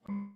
All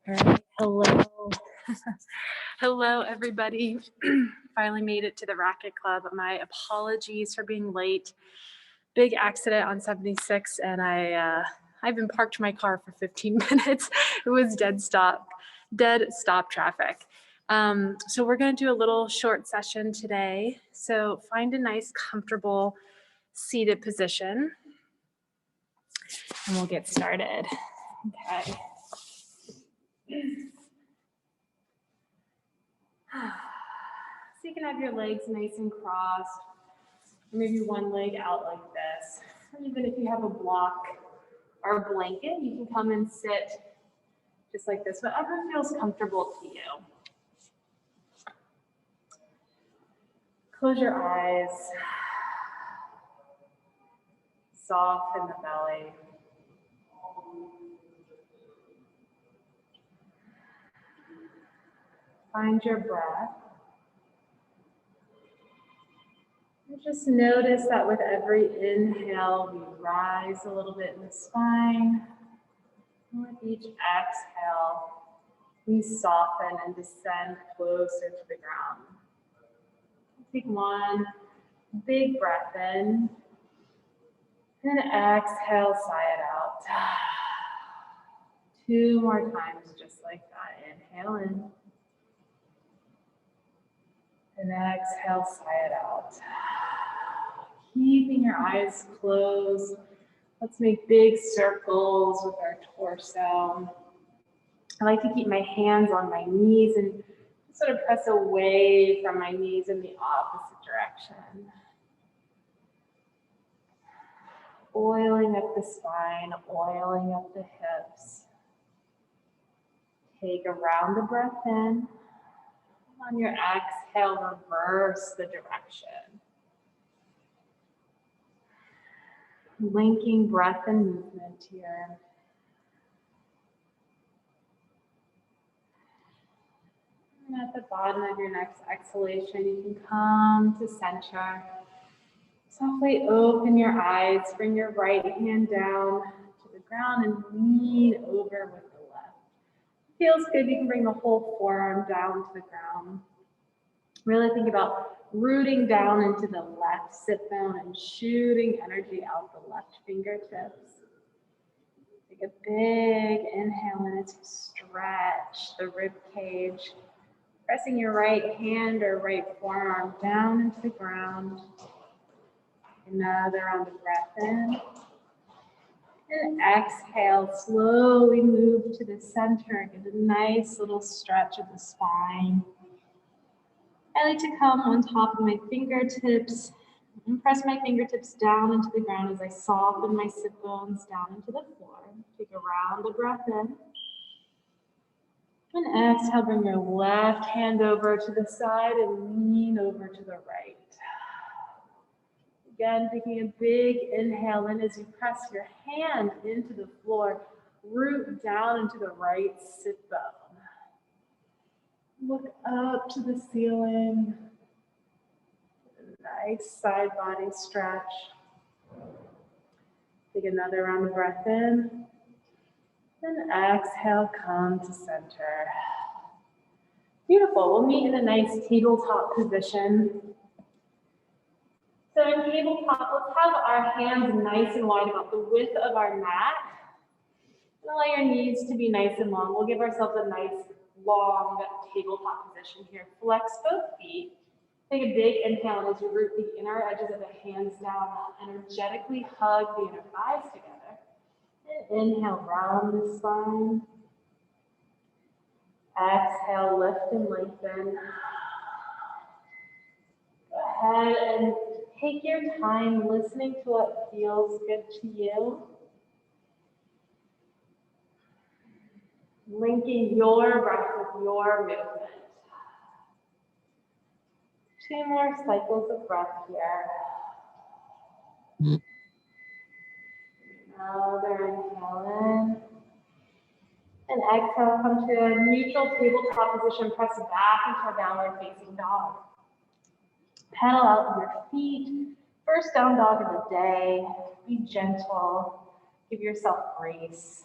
right, hello. Hello, everybody. Finally made it to the Racquet Club. My apologies for being late. Big accident on 76, and I've been parked my car for 15 minutes. It was dead stop traffic. So we're going to do a little short session today. So find a nice, comfortable seated position, and we'll get started. Okay. So you can have your legs nice and crossed, or maybe one leg out like this. Or even if you have a block or a blanket, you can come and sit just like this, whatever feels comfortable to you. Close your eyes, soften the belly. Find your breath. And just notice that with every inhale, we rise a little bit in the spine. And with each exhale, we soften and descend closer to the ground. Take one big breath in, and exhale, sigh it out. 2 more times, just like that. Inhale in, and exhale, sigh it out. Keeping your eyes closed. Let's make big circles with our torso. I like to keep my hands on my knees and sort of press away from my knees in the opposite direction. Oiling up the spine, oiling up the hips. Take a round of breath in. On your exhale, reverse the direction. Linking breath and movement here. And at the bottom of your next exhalation, you can come to center. Softly open your eyes, bring your right hand down to the ground and lean over with the left. Feels good, you can bring the whole forearm down to the ground. Really think about rooting down into the left sit bone and shooting energy out the left fingertips. Take a big inhale in as you stretch the rib cage. Pressing your right hand or right forearm down into the ground. Another round of breath in. And exhale, slowly move to the center. Get a nice little stretch of the spine. I like to come on top of my fingertips and press my fingertips down into the ground as I soften my sit bones down into the floor. Take a round of breath in. And exhale, bring your left hand over to the side and lean over to the right. Again, taking a big inhale in as you press your hand into the floor, root down into the right sit bone. Look up to the ceiling. Nice side body stretch. Take another round of breath in. And exhale, come to center. Beautiful. We'll meet in a nice tabletop position. So in tabletop, let's have our hands nice and wide, about the width of our mat. And allow your knees to be nice and long. We'll give ourselves a nice long tabletop position here. Flex both feet. Take a big inhale, and as you root the inner edges of the hands down, energetically hug the inner thighs together. And inhale, round the spine. Exhale, lift and lengthen. Go ahead and take your time listening to what feels good to you. Linking your breath with your movement. 2 more cycles of breath here. Another inhale in. And exhale, come to a neutral tabletop position. Press back into a downward facing dog. Pedal out with your feet. First down dog of the day. Be gentle. Give yourself grace.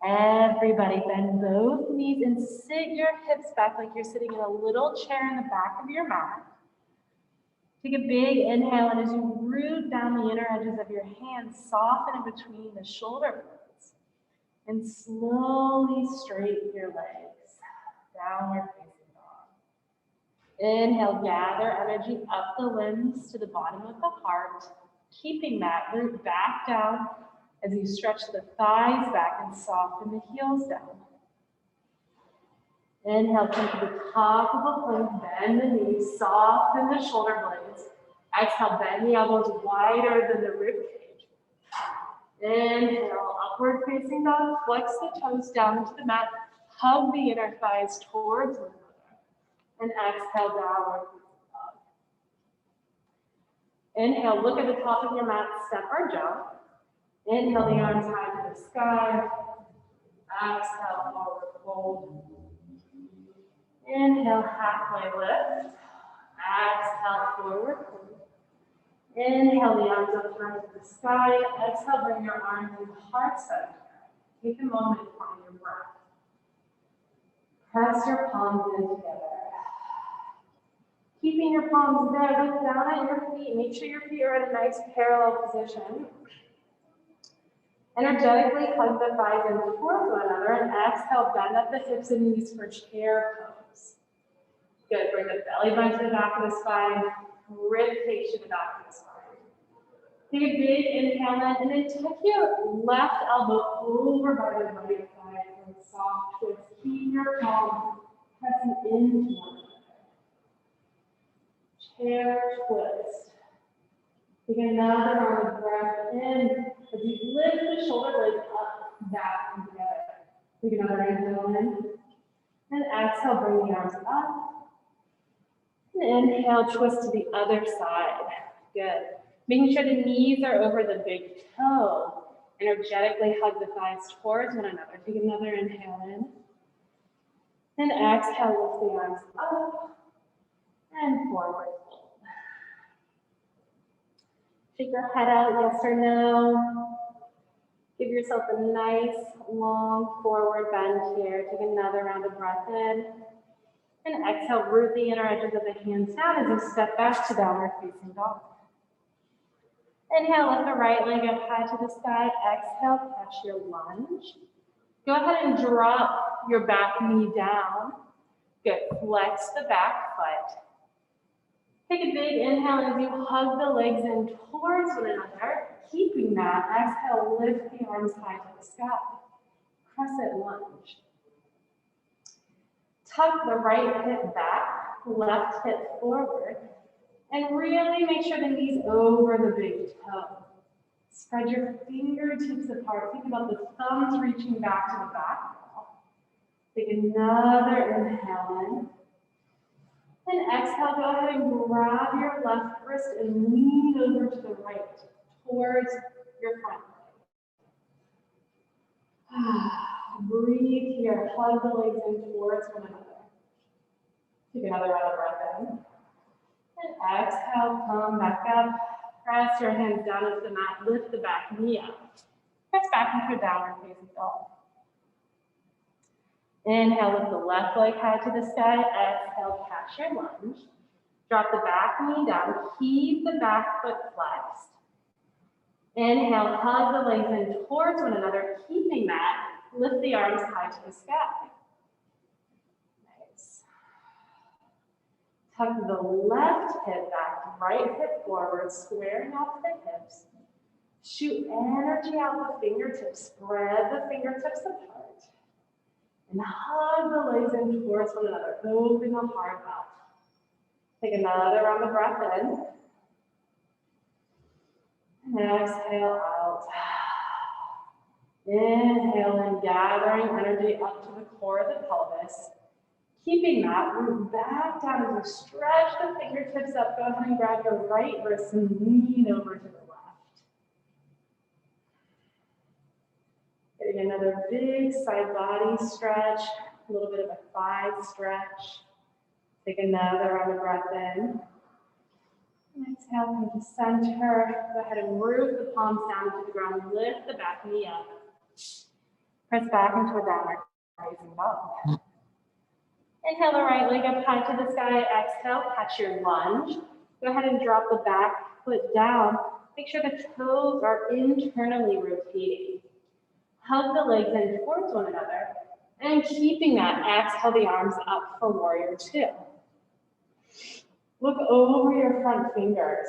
Everybody bend both knees and sit your hips back like you're sitting in a little chair in the back of your mat. Take a big inhale, and as you root down the inner edges of your hands, soften in between the shoulder blades. And slowly straighten your legs. Downward facing dog. Inhale, gather energy up the limbs to the bottom of the heart, keeping that root back down as you stretch the thighs back and soften the heels down. Inhale, come to the top of the plank, bend the knees, soften the shoulder blades. Exhale, bend the elbows wider than the rib cage. Inhale, upward facing dog, flex the toes down into the mat, hug the inner thighs towards one another. And exhale, downward facing dog. Inhale, look at the top of your mat, step or jump. Inhale, the arms high to the sky. Exhale, forward fold. Inhale, halfway lift. Exhale, forward fold. Inhale, the arms up high to the sky. Exhale, bring your arms to the heart center. Take a moment to find your breath. Press your palms in together. Keeping your palms there, look down at your feet. Make sure your feet are in a nice parallel position. Energetically hug the thighs in towards one another, and exhale, bend up the hips and knees for chair pose. Good, bring the belly button to the back of the spine, rib cage to the back of the spine. Take a big inhale in, and then tuck your left elbow over by the right thigh for a soft twist. Keep your palms pressing into one another. Chair twist. Take another round of breath in as you lift the shoulder blades up, back, and together. Take Take another inhale in. And exhale, bring the arms up. And inhale, twist to the other side. Good. Making sure the knees are over the big toe. Energetically hug the thighs towards one another. Take another inhale in. And exhale, lift the arms up and forward fold. Shake your head out, yes or no. Give yourself a nice, long forward bend here. Take another round of breath in. And exhale, root the inner edges of the hands down as you step back to downward facing dog. Inhale, lift the right leg up high to the sky. Exhale, catch your lunge. Go ahead and drop your back knee down. Good, flex the back foot. Take a big inhale as you hug the legs in towards one another. Keeping that, exhale, lift the arms high to the sky. Crescent lunge. Tuck the right hip back, left hip forward, and really make sure the knees over the big toe. Spread your fingertips apart. Think about the thumbs reaching back to the back wall. Take another inhale in. And exhale, go ahead and grab your left wrist and lean over to the right, towards your front leg. Breathe here, hug the legs in towards one another. Take another round of breath in. And exhale, come back up. Press your hands down into the mat, lift the back knee up. Press back into a downward facing dog. Inhale, lift the left leg high to the sky. Exhale, catch your lunge. Drop the back knee down. Keep the back foot flexed. Inhale, hug the legs in towards one another. Keeping that, lift the arms high to the sky. Nice. Tuck the left hip back, right hip forward, squaring off the hips. Shoot energy out the fingertips. Spread the fingertips apart. And hug the legs in towards one another. Open the heart up. Take another round of breath in. And exhale out. Inhale in, gathering energy up to the core of the pelvis. Keeping that, root back down as you stretch the fingertips up. Go ahead and grab your right wrist and lean over to the left. Getting another big side body stretch, a little bit of a thigh stretch. Take another round of breath in. And exhale, come to center. Go ahead and root the palms down to the ground. Lift the back knee up. Press back into a downward facing dog. Inhale the right leg up high to the sky. Exhale, catch your lunge. Go ahead and drop the back foot down. Make sure the toes are internally rotating. Hug the legs in towards one another. And keeping that, exhale the arms up for warrior two. Look over your front fingers.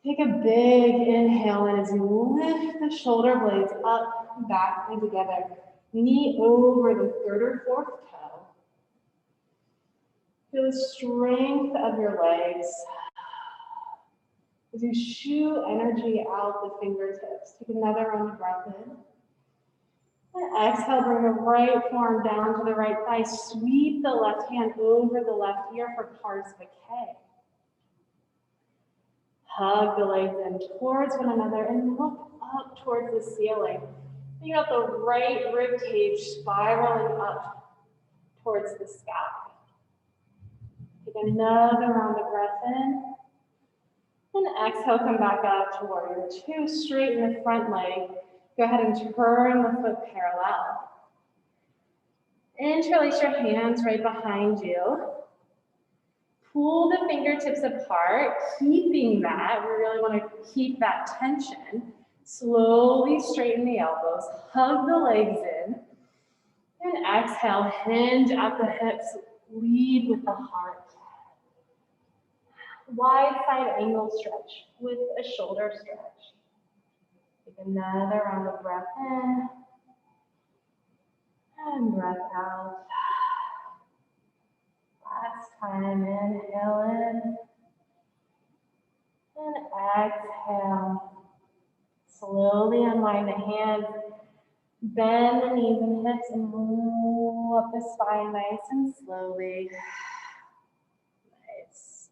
Take a big inhale in as you lift the shoulder blades up, back, and together. Knee over the third or fourth toe. Feel the strength of your legs. As you shoot energy out the fingertips, take another round of breath in. And exhale, bring the right forearm down to the right thigh. Sweep the left hand over the left ear for pars K. Hug the legs in towards one another and look up towards the ceiling. Think about the right rib cage spiraling up towards the sky. Take another round of breath in. And exhale, come back up to warrior two. Straighten the front leg. Go ahead and turn the foot parallel. Interlace your hands right behind you. Pull the fingertips apart, keeping that. We really want to keep that tension. Slowly straighten the elbows, hug the legs in, and exhale, hinge at the hips, lead with the heart. Wide side angle stretch with a shoulder stretch. Take another round of breath in, and breath out. Last time, inhale in, and exhale. Slowly unwind the hands. Bend the knees and hips and roll up the spine nice and slowly. Nice.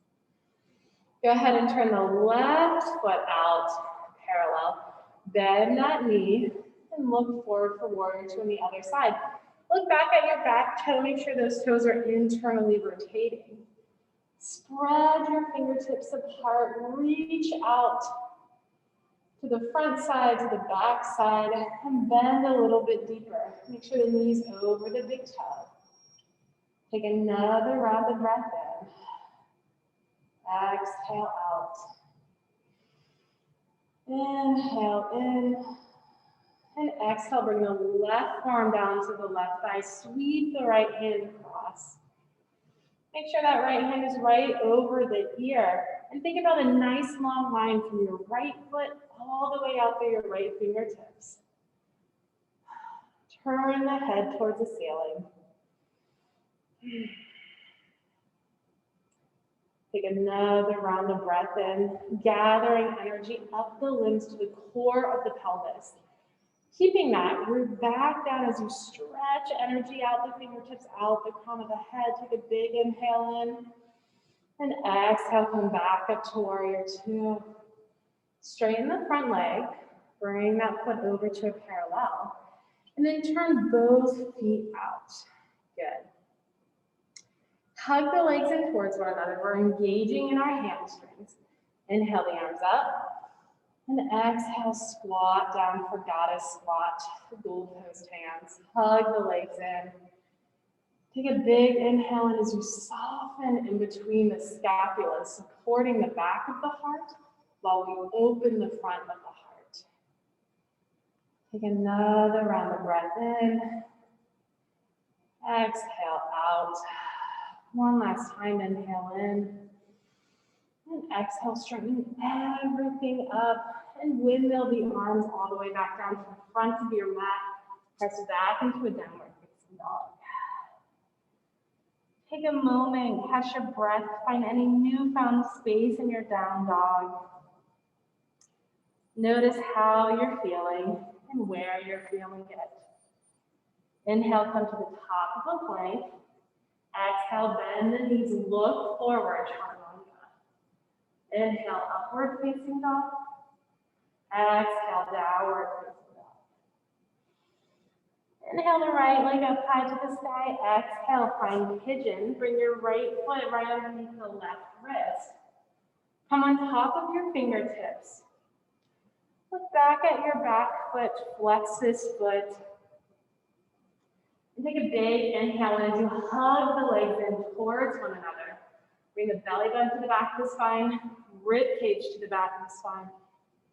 Go ahead and turn the left foot out parallel. Bend that knee and look forward for warrior two on the other side. Look back at your back toe. Make sure those toes are internally rotating. Spread your fingertips apart. Reach out to the front side, to the back side, and bend a little bit deeper. Make sure the knee's over the big toe. Take another round of breath in. Exhale out. Inhale in. And exhale, bring the left arm down to the left thigh. Sweep the right hand across. Make sure that right hand is right over the ear. And think about a nice long line from your right foot all the way out through your right fingertips. Turn the head towards the ceiling. Take another round of breath in, gathering energy up the limbs to the core of the pelvis. Keeping that, root back down as you stretch energy out the fingertips, out the crown of the head. Take a big inhale in. And exhale, come back up to warrior two. Straighten the front leg. Bring that foot over to a parallel. And then turn both feet out. Good. Hug the legs in towards one another. We're engaging in our hamstrings. Inhale the arms up. And exhale, squat down for goddess squat. Gold post hands. Hug the legs in. Take a big inhale in as you soften in between the scapulas, supporting the back of the heart while we open the front of the heart. Take another round of breath in. Exhale out. One last time, inhale in. And exhale, straighten everything up and windmill the arms all the way back down to the front of your mat. Press back into a downward facing dog. Take a moment, catch your breath, find any newfound space in your down dog. Notice how you're feeling and where you're feeling it. Inhale, come to the top of the plank. Exhale, bend the knees, look forward, chaturanga. Inhale, upward facing dog. Exhale, downward facing dog. Inhale the right leg up high to the sky. Exhale, find pigeon. Bring your right foot right underneath the left wrist. Come on top of your fingertips. Look back at your back foot, flex this foot. And take a big inhale as you hug the legs in towards one another. Bring the belly button to the back of the spine, rib cage to the back of the spine,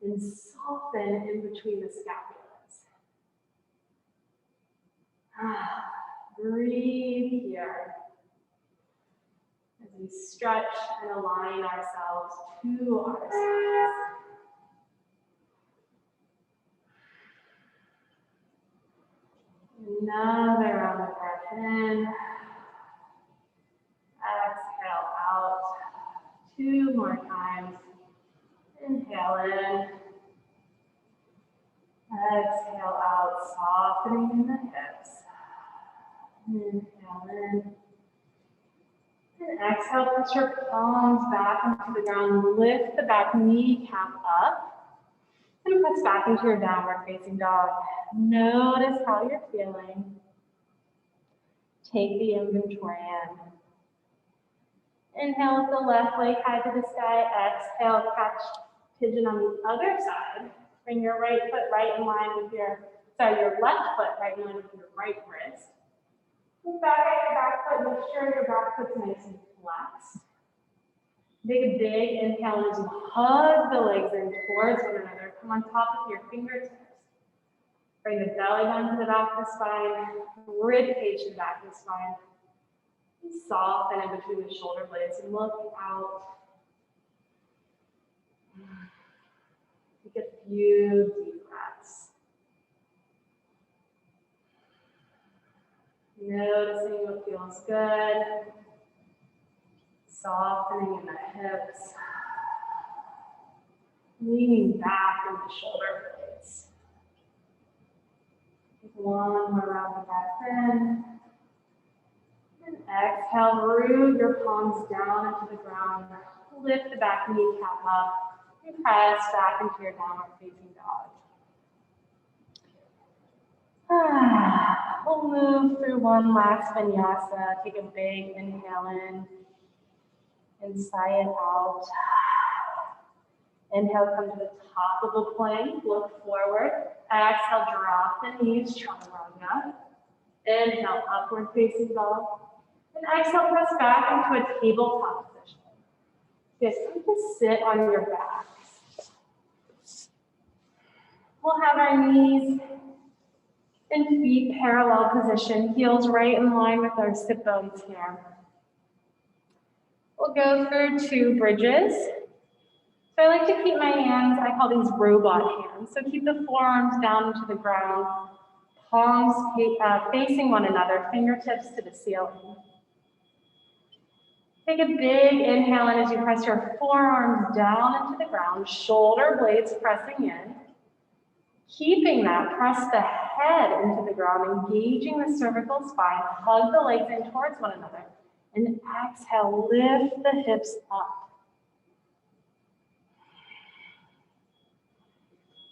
and soften in between the scapulas. Breathe here as we stretch and align ourselves to our sides. Another round of breath in. Exhale out. Two more times. Inhale in. Exhale out, softening in the hips. Inhale in. And exhale, put your palms back into the ground. Lift the back kneecap up. And press back into your downward facing dog. Notice how you're feeling. Take the inventory in. Inhale with the left leg high to the sky. Exhale, catch pigeon on the other side. Bring your right foot right in line with your left foot right in line with your right wrist. Look back at your back foot. Make sure your back foot's nice and flexed. Take a big inhale as you hug the legs in towards one another. Come on top of your fingertips. Bring the belly down to the back of the spine, rib cage to the back of the spine. And soften in between the shoulder blades and look out. Take a few deep breaths. Noticing what feels good. Softening in the hips. Leaning back in the shoulder blades. One more round of breath in. And exhale, root your palms down into the ground. Lift the back kneecap up and press back into your downward facing dog. We'll move through one last vinyasa. Take a big inhale in and sigh it out. Inhale, come to the top of the plank, look forward. Exhale, drop the knees, chaturanga. Inhale, upward facing dog. And exhale, press back into a tabletop position. Just sit on your backs. We'll have our knees and feet parallel position, heels right in line with our sit bones here. We'll go through 2 bridges. So I like to keep my hands, I call these robot hands. So keep the forearms down into the ground, palms facing one another, fingertips to the ceiling. Take a big inhale in as you press your forearms down into the ground, shoulder blades pressing in. Keeping that, press the head into the ground, engaging the cervical spine, hug the legs in towards one another, and exhale, lift the hips up.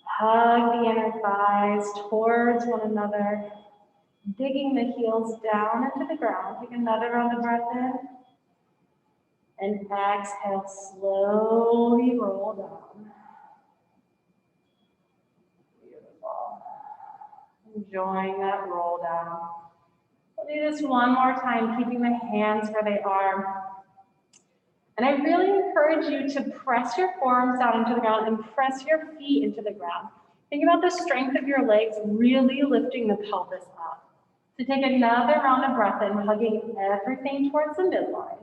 Hug the inner thighs towards one another, digging the heels down into the ground. Take another round of breath in. And exhale, slowly roll down. Beautiful. Enjoying that roll down. We'll do this one more time, keeping the hands where they are. And I really encourage you to press your forearms down into the ground and press your feet into the ground. Think about the strength of your legs, really lifting the pelvis up. So take another round of breath in, hugging everything towards the midline.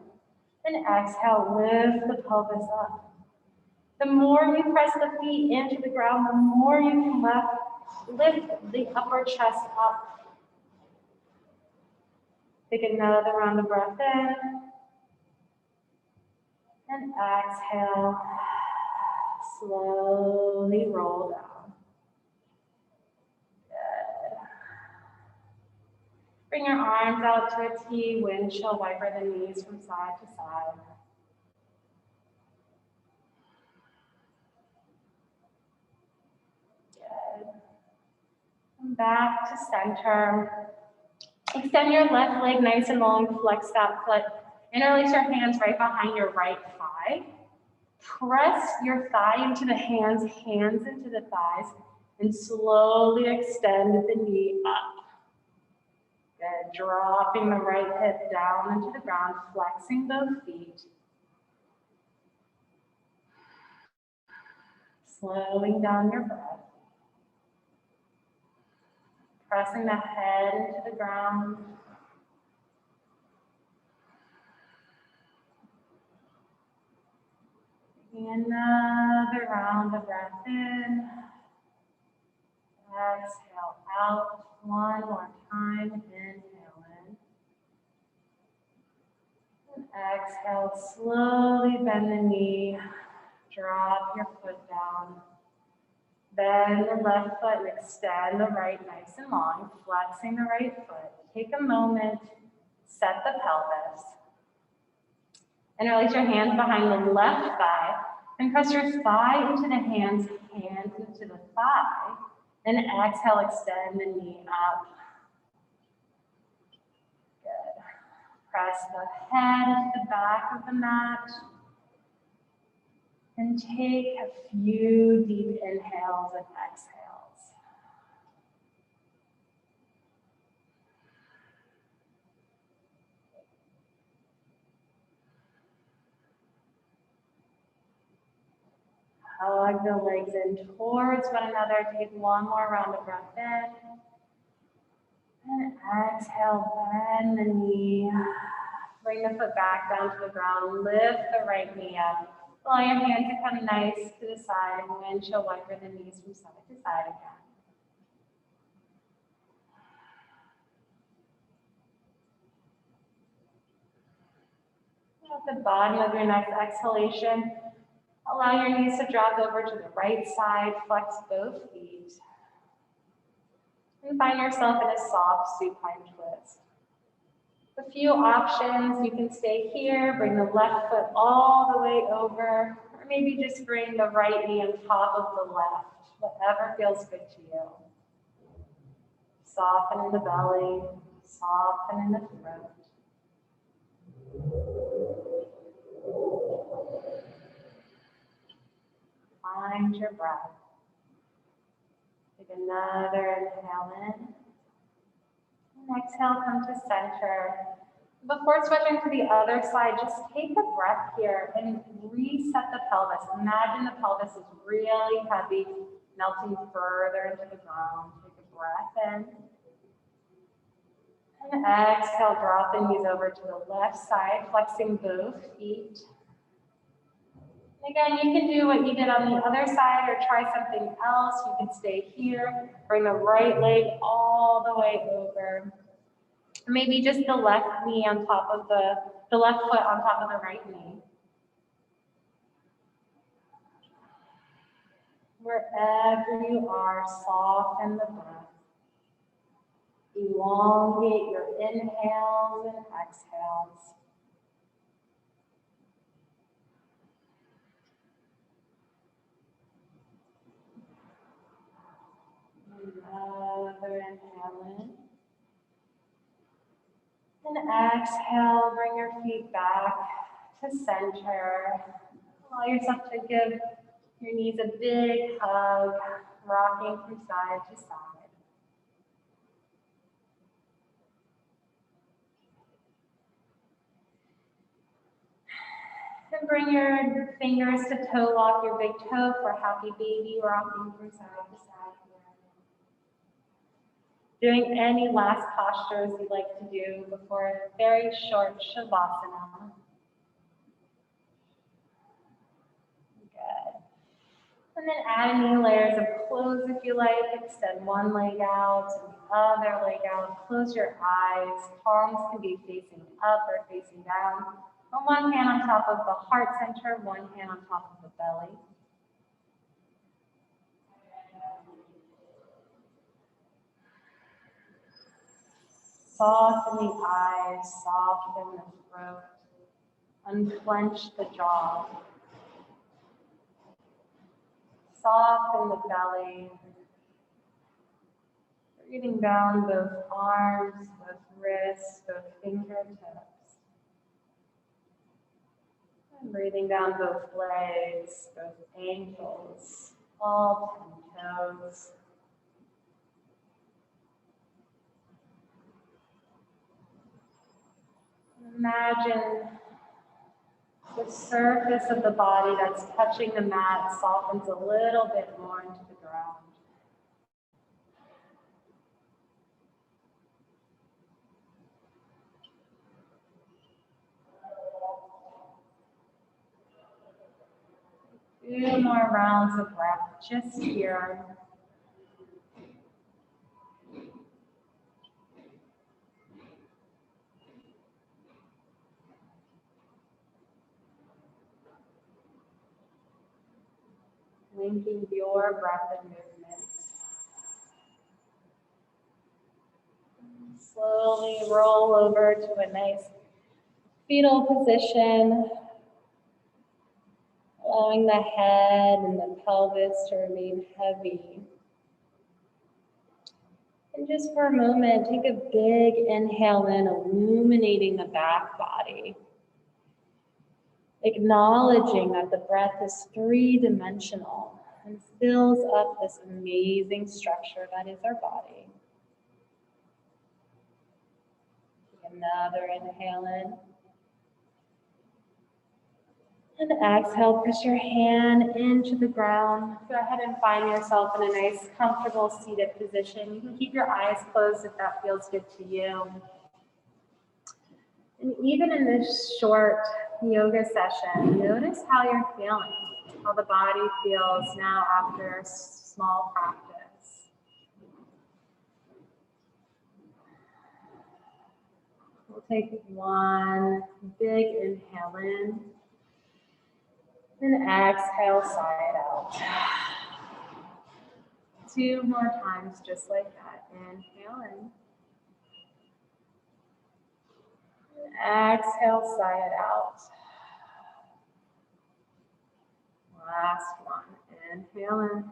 And exhale, lift the pelvis up. The more you press the feet into the ground, the more you can lift the upper chest up. Take another round of breath in. And exhale, slowly roll down. Good. Bring your arms out to a T, windshield wiper the knees from side to side. Good. Come back to center. Extend your left leg nice and long, flex that foot. Interlace your hands right behind your right thigh. Press your thigh into the hands, hands into the thighs, and slowly extend the knee up. Good. Dropping the right hip down into the ground, flexing both feet. Slowing down your breath. Pressing the head into the ground. Another round of breath in. Exhale out. One more time. Inhale in. And exhale. Slowly bend the knee. Drop your foot down. Bend the left foot and extend the right nice and long. Flexing the right foot. Take a moment. Set the pelvis. Interlace your hands behind the left thigh and press your thigh into the hands, hands into the thigh. And exhale, extend the knee up. Good. Press the head to the back of the mat. And take a few deep inhales and exhales. Hug the legs in towards one another. Take one more round of breath in. And exhale, bend the knee. Bring the foot back down to the ground. Lift the right knee up. Allow your hand to come nice to the side. Windshield wiper the knees from side to side again. At the bottom of your next exhalation, allow your knees to drop over to the right side, flex both feet. And find yourself in a soft supine twist. A few options, you can stay here, bring the left foot all the way over, or maybe just bring the right knee on top of the left, whatever feels good to you. Soften in the belly, soften in the throat. Find your breath. Take another inhale in. And exhale, come to center. Before switching to the other side, just take a breath here and reset the pelvis. Imagine the pelvis is really heavy, melting further into the ground. Take a breath in. And exhale, drop the knees over to the left side, flexing both feet. Again, you can do what you did on the other side or try something else. You can stay here, bring the right leg all the way over. Maybe just the left knee on top of the left foot on top of the right knee. Wherever you are, soften the breath. Elongate your inhales and exhales. Another inhale in. And exhale, bring your feet back to center. Allow yourself to give your knees a big hug, rocking from side to side. And bring your fingers to toe lock your big toe for happy baby, rocking from side to side here. Doing any last postures you'd like to do before a very short Shavasana. Good. And then add any layers of clothes if you like. Extend one leg out and the other leg out. Close your eyes. Palms can be facing up or facing down. And one hand on top of the heart center, one hand on top of the belly. Soften the eyes, soften the throat. Unclench the jaw. Soften the belly. Breathing down both arms, both wrists, both fingertips. And breathing down both legs, both ankles, all 10 toes. Imagine the surface of the body that's touching the mat softens a little bit more into the ground. Two more rounds of breath just here. Linking your breath and movement. Slowly roll over to a nice fetal position, allowing the head and the pelvis to remain heavy. And just for a moment, take a big inhale in, illuminating the back body. Acknowledging that the breath is three-dimensional and fills up this amazing structure that is our body. Take another inhale in. And exhale, press your hand into the ground. Go ahead and find yourself in a nice, comfortable seated position. You can keep your eyes closed if that feels good to you. And even in this short yoga session, notice how you're feeling, how the body feels now after a small practice. We'll take one big inhale in. And exhale, sigh it out. 2 more times, just like that. Inhale in. Exhale, sigh it out. Last one. Inhale in.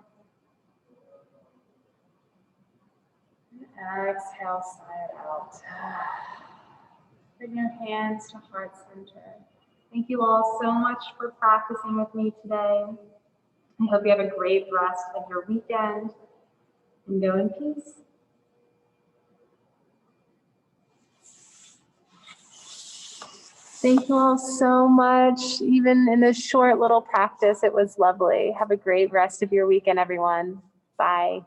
Exhale, sigh it out. Bring your hands to heart center. Thank you all so much for practicing with me today. I hope you have a great rest of your weekend and go in peace. Thank you all so much. Even in this short little practice, it was lovely. Have a great rest of your weekend, everyone. Bye.